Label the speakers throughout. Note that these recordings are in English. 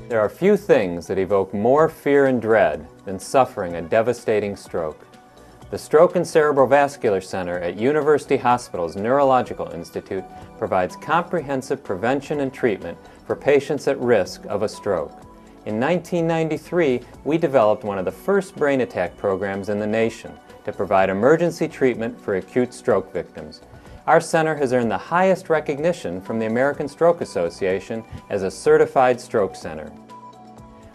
Speaker 1: There are few things that evoke more fear and dread than suffering a devastating stroke. The Stroke and Cerebrovascular Center at University Hospital's Neurological Institute provides comprehensive prevention and treatment for patients at risk of a stroke. In 1993, we developed one of the first brain attack programs in the nation to provide emergency treatment for acute stroke victims. Our center has earned the highest recognition from the American Stroke Association as a certified stroke center.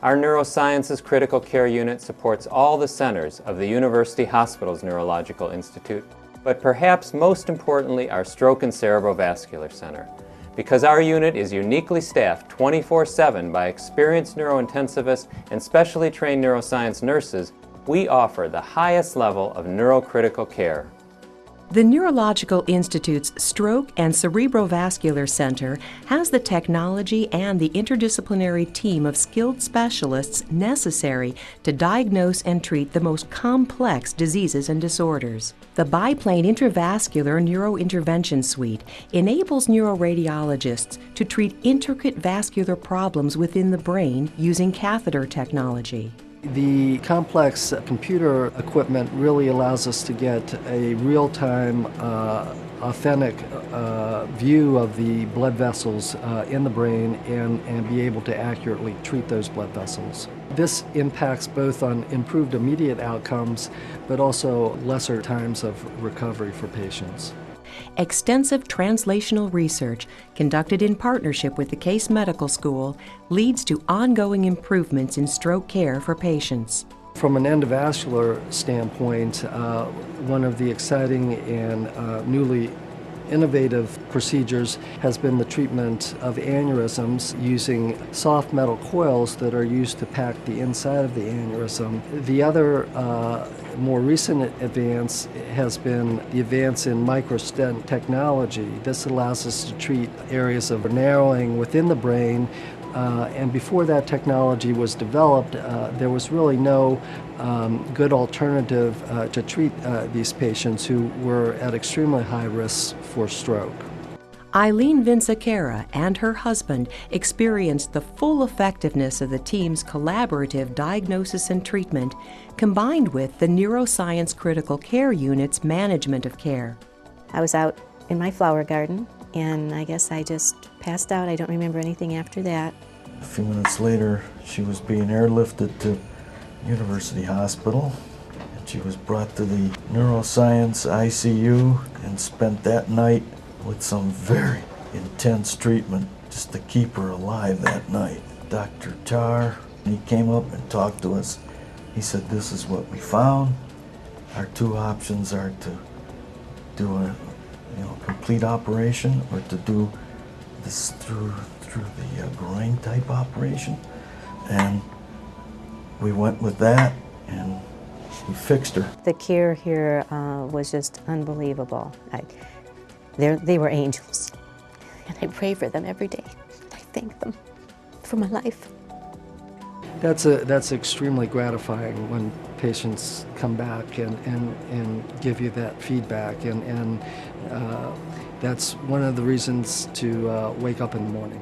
Speaker 1: Our Neurosciences Critical Care Unit supports all the centers of the University Hospital's Neurological Institute, but perhaps most importantly our Stroke and Cerebrovascular Center. Because our unit is uniquely staffed 24/7 by experienced neurointensivists and specially trained neuroscience nurses, we offer the highest level of neurocritical care.
Speaker 2: The Neurological Institute's Stroke and Cerebrovascular Center has the technology and the interdisciplinary team of skilled specialists necessary to diagnose and treat the most complex diseases and disorders. The biplane intravascular neurointervention suite enables neuroradiologists to treat intricate vascular problems within the brain using catheter technology.
Speaker 3: The complex computer equipment really allows us to get a real-time, authentic view of the blood vessels in the brain and be able to accurately treat those blood vessels. This impacts both on improved immediate outcomes, but also lesser times of recovery for patients.
Speaker 2: Extensive translational research conducted in partnership with the Case Medical School leads to ongoing improvements in stroke care for patients.
Speaker 3: From an endovascular standpoint, one of the exciting and newly innovative procedures has been the treatment of aneurysms using soft metal coils that are used to pack the inside of the aneurysm. The other more recent advance has been the advance in microstent technology. This allows us to treat areas of narrowing within the brain, and before that technology was developed, there was really no good alternative to treat these patients who were at extremely high risk for stroke.
Speaker 2: Eileen Vinsacara and her husband experienced the full effectiveness of the team's collaborative diagnosis and treatment, combined with the Neuroscience Critical Care Unit's management of care.
Speaker 4: I was out in my flower garden, and I guess I just passed out. I don't remember anything after that.
Speaker 5: A few minutes later, she was being airlifted to University Hospital, and she was brought to the neuroscience ICU and spent that night with some very intense treatment just to keep her alive that night. Dr. Tar, he came up and talked to us. He said, "This is what we found. Our two options are to do a complete operation or to do this through the groin type operation." And we went with that, and we fixed her.
Speaker 4: The care here was just unbelievable. They were angels, and I pray for them every day. I thank them for my life.
Speaker 3: That's extremely gratifying when patients come back and give you that feedback, and that's one of the reasons to wake up in the morning.